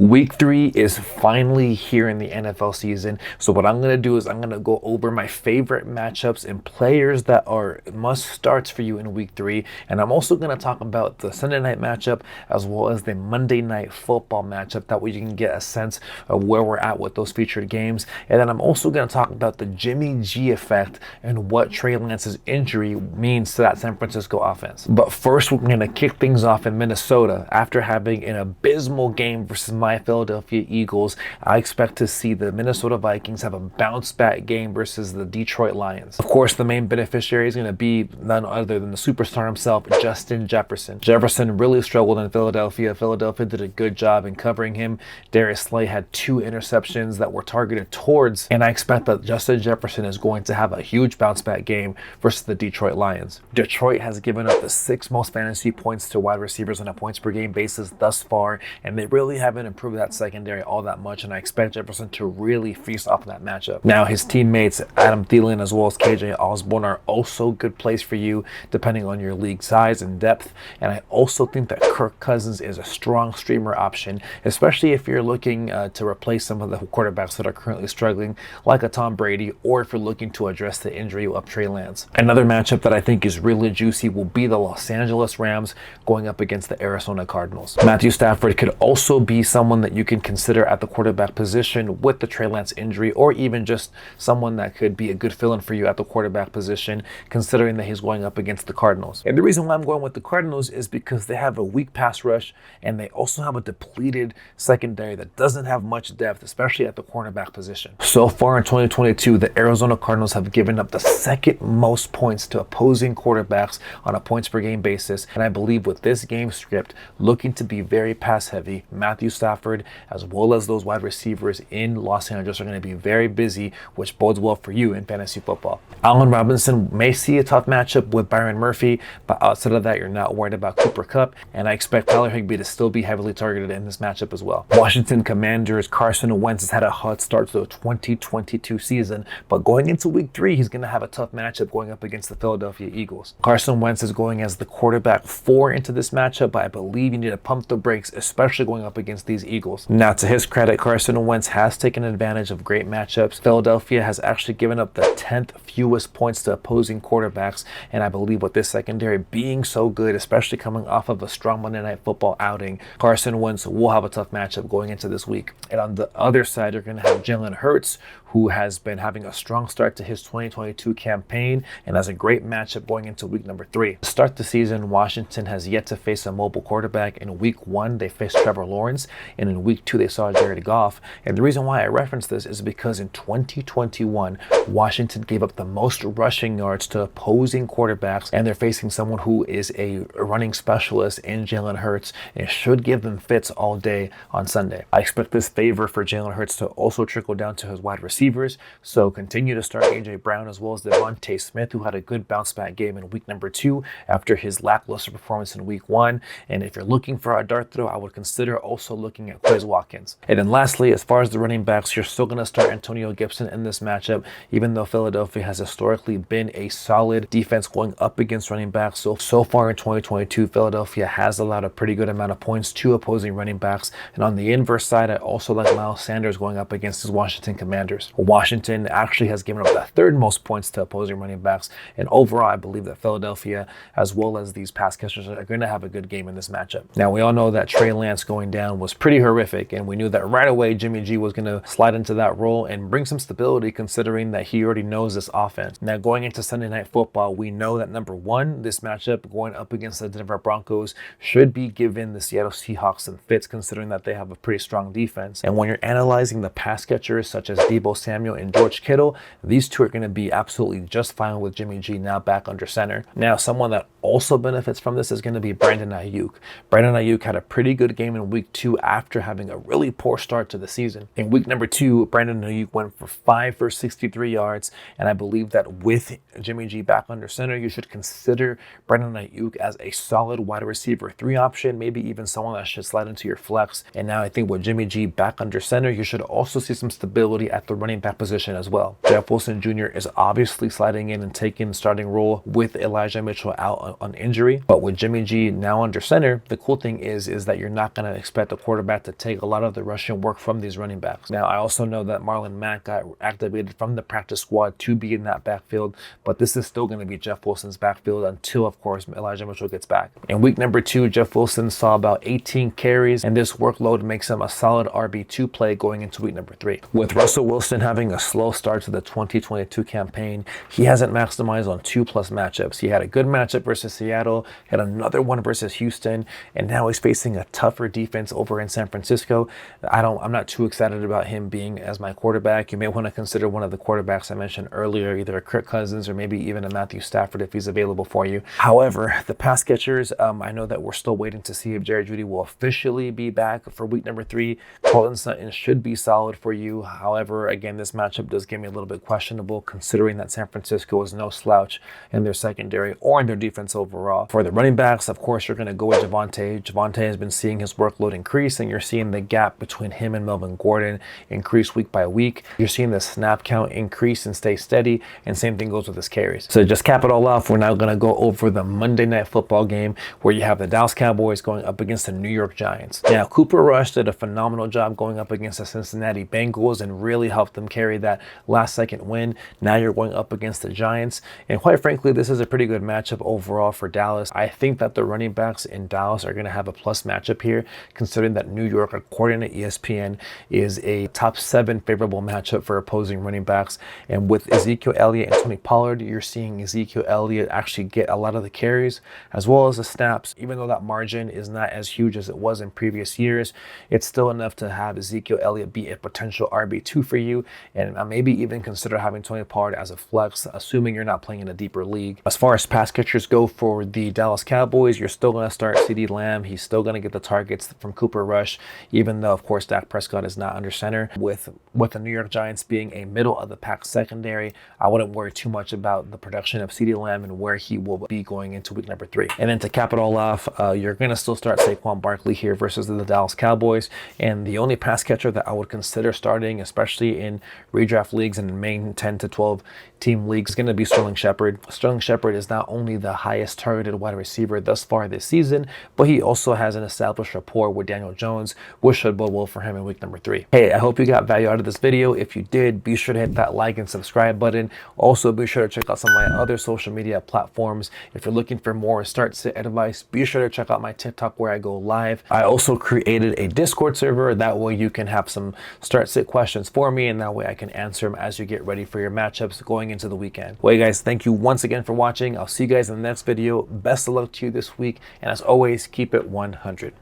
Week 3 is finally here in the NFL season. So what I'm going to do is I'm going to go over my favorite matchups and players that are must starts for you in week 3. And I'm also going to talk about the Sunday night matchup as well as the Monday night football matchup. That way you can get a sense of where we're at with those featured games. And then I'm also going to talk about the Jimmy G effect and what Trey Lance's injury means to that San Francisco offense. But first, we're going to kick things off in Minnesota. After having an abysmal game versus my Philadelphia Eagles, I expect to see the Minnesota Vikings have a bounce back game versus the Detroit Lions. Of course, the main beneficiary is going to be none other than the superstar himself, Justin Jefferson. Jefferson really struggled in Philadelphia. Philadelphia did a good job in covering him. Darius Slay had 2 interceptions that were targeted towards, and I expect that Justin Jefferson is going to have a huge bounce back game versus the Detroit Lions. Detroit has given up the 6th most fantasy points to wide receivers on a points per game basis thus far, and they really haven't improved that secondary all that much, and I expect Jefferson to really feast off that matchup. Now, his teammates Adam Thielen as well as KJ Osborne are also good plays for you depending on your league size and depth, and I also think that Kirk Cousins is a strong streamer option, especially if you're looking to replace some of the quarterbacks that are currently struggling like a Tom Brady, or if you're looking to address the injury of Trey Lance. Another matchup that I think is really juicy will be the Los Angeles Rams going up against the Arizona Cardinals. Matthew Stafford could also be someone that you can consider at the quarterback position with the Trey Lance injury, or even just someone that could be a good fill-in for you at the quarterback position, considering that he's going up against the Cardinals. And the reason why I'm going with the Cardinals is because they have a weak pass rush, and they also have a depleted secondary that doesn't have much depth, especially at the cornerback position. So far in 2022, the Arizona Cardinals have given up the 2nd most points to opposing quarterbacks on a points per game basis, and I believe with this game script looking to be very pass heavy, Matthew Stafford as well as those wide receivers in Los Angeles are going to be very busy, which bodes well for you in fantasy football. Allen Robinson may see a tough matchup with Byron Murphy, but outside of that, you're not worried about Cooper Kupp, and I expect Tyler Higbee to still be heavily targeted in this matchup as well. Washington Commanders Carson Wentz has had a hot start to the 2022 season, but going into week 3, he's going to have a tough matchup going up against the Philadelphia Eagles. Carson Wentz is going as the quarterback 4 into this matchup, but I believe you need to pump the brakes, especially going up against these Eagles. Now, to his credit, Carson Wentz has taken advantage of great matchups. Philadelphia has actually given up the 10th fewest points to opposing quarterbacks, and I believe with this secondary being so good, especially coming off of a strong Monday Night Football outing, Carson Wentz will have a tough matchup going into this week. And on the other side, you're going to have Jalen Hurts, who has been having a strong start to his 2022 campaign and has a great matchup going into week number 3. To start the season, Washington has yet to face a mobile quarterback. In week 1, they faced Trevor Lawrence, and in week 2, they saw Jared Goff. And the reason why I reference this is because in 2021, Washington gave up the most rushing yards to opposing quarterbacks, and they're facing someone who is a running specialist in Jalen Hurts, and should give them fits all day on Sunday. I expect this favor for Jalen Hurts to also trickle down to his wide receivers, so continue to start A.J. Brown as well as Devontae Smith, who had a good bounce back game in week number 2 after his lackluster performance in week 1. And if you're looking for a dart throw, I would consider also looking at Quez Watkins. And then lastly, as far as the running backs, you're still going to start Antonio Gibson in this matchup, even though Philadelphia has historically been a solid defense going up against running backs. So far in 2022, Philadelphia has allowed a pretty good amount of points to opposing running backs. And on the inverse side, I also like Miles Sanders going up against his Washington Commanders. Washington actually has given up the 3rd most points to opposing running backs, and overall I believe that Philadelphia as well as these pass catchers are going to have a good game in this matchup. Now, we all know that Trey Lance going down was pretty horrific, and we knew that right away Jimmy G was going to slide into that role and bring some stability, considering that he already knows this offense. Now, going into Sunday Night Football, we know that number 1, this matchup going up against the Denver Broncos should be given the Seattle Seahawks some fits, considering that they have a pretty strong defense. And when you're analyzing the pass catchers such as Deebo Samuel and George Kittle, these two are going to be absolutely just fine with Jimmy G now back under center. Now, someone that also benefits from this is going to be Brandon Ayuk. Brandon Ayuk had a pretty good game in week 2 after having a really poor start to the season. In week number 2, Brandon Ayuk went for 5 for 63 yards, and I believe that with Jimmy G back under center, you should consider Brandon Ayuk as a solid wide receiver 3 option, maybe even someone that should slide into your flex. And now I think with Jimmy G back under center, you should also see some stability at the running back position as well. Jeff Wilson Jr. is obviously sliding in and taking the starting role with Elijah Mitchell out on injury, but with Jimmy G now under center, the cool thing is that you're not going to expect the quarterback quarterback to take a lot of the rushing work from these running backs. Now, I also know that Marlon Mack got activated from the practice squad to be in that backfield, but this is still going to be Jeff Wilson's backfield until, of course, Elijah Mitchell gets back. In week number 2, Jeff Wilson saw about 18 carries, and this workload makes him a solid RB2 play going into week number 3. With Russell Wilson having a slow start to the 2022 campaign, he hasn't maximized on 2+ matchups. He had a good matchup versus Seattle, had another one versus Houston, and now he's facing a tougher defense over in San Francisco. I'm not too excited about him being as my quarterback. You may want to consider one of the quarterbacks I mentioned earlier, either a Kirk Cousins or maybe even a Matthew Stafford if he's available for you. However, the pass catchers, I know that we're still waiting to see if Jerry Jeudy will officially be back for week number 3. Courtland Sutton should be solid for you. However, again, this matchup does get me a little bit questionable considering that San Francisco is no slouch in their secondary or in their defense overall. For the running backs, of course, you're going to go with Javonte. Javonte has been seeing his workload increase, and you're seeing the gap between him and Melvin Gordon increase week by week. You're seeing the snap count increase and stay steady, and same thing goes with his carries. So just cap it all off, we're now going to go over the Monday Night Football game where you have the Dallas Cowboys going up against the New York Giants. Now, Cooper Rush did a phenomenal job going up against the Cincinnati Bengals and really helped them carry that last-second win. Now you're going up against the Giants, and quite frankly, this is a pretty good matchup overall for Dallas. I think that the running backs in Dallas are going to have a plus matchup here, considering that New York, according to ESPN, is a top 7 favorable matchup for opposing running backs. And with Ezekiel Elliott and Tony Pollard, you're seeing Ezekiel Elliott actually get a lot of the carries as well as the snaps. Even though that margin is not as huge as it was in previous years, it's still enough to have Ezekiel Elliott be a potential RB2 for you, and maybe even consider having Tony Pollard as a flex, assuming you're not playing in a deeper league. As far as pass catchers go for the Dallas Cowboys, you're still going to start CeeDee Lamb. He's still going to get the targets from Cooper Rush, even though, of course, Dak Prescott is not under center. With the New York Giants being a middle-of-the-pack secondary, I wouldn't worry too much about the production of CeeDee Lamb and where he will be going into week number 3. And then to cap it all off, you're going to still start Saquon Barkley here versus the Dallas Cowboys. And the only pass catcher that I would consider starting, especially in redraft leagues and main 10 to 12 team leagues, is going to be Sterling Shepard. Sterling Shepard is not only the highest targeted wide receiver thus far this season, but he also has an established rapport with Daniel Jones, which should bode well for him in week number 3. Hey, I hope you got value out of this video. If you did, be sure to hit that like and subscribe button. Also, be sure to check out some of my other social media platforms. If you're looking for more start-sit advice, be sure to check out my TikTok where I go live. I also created a Discord server. That way you can have some start-sit questions for me, and that way I can answer them as you get ready for your matchups going into the weekend. Well, you guys, thank you once again for watching. I'll see you guys in the next video. Best of luck to you this week, and as always, keep it 100.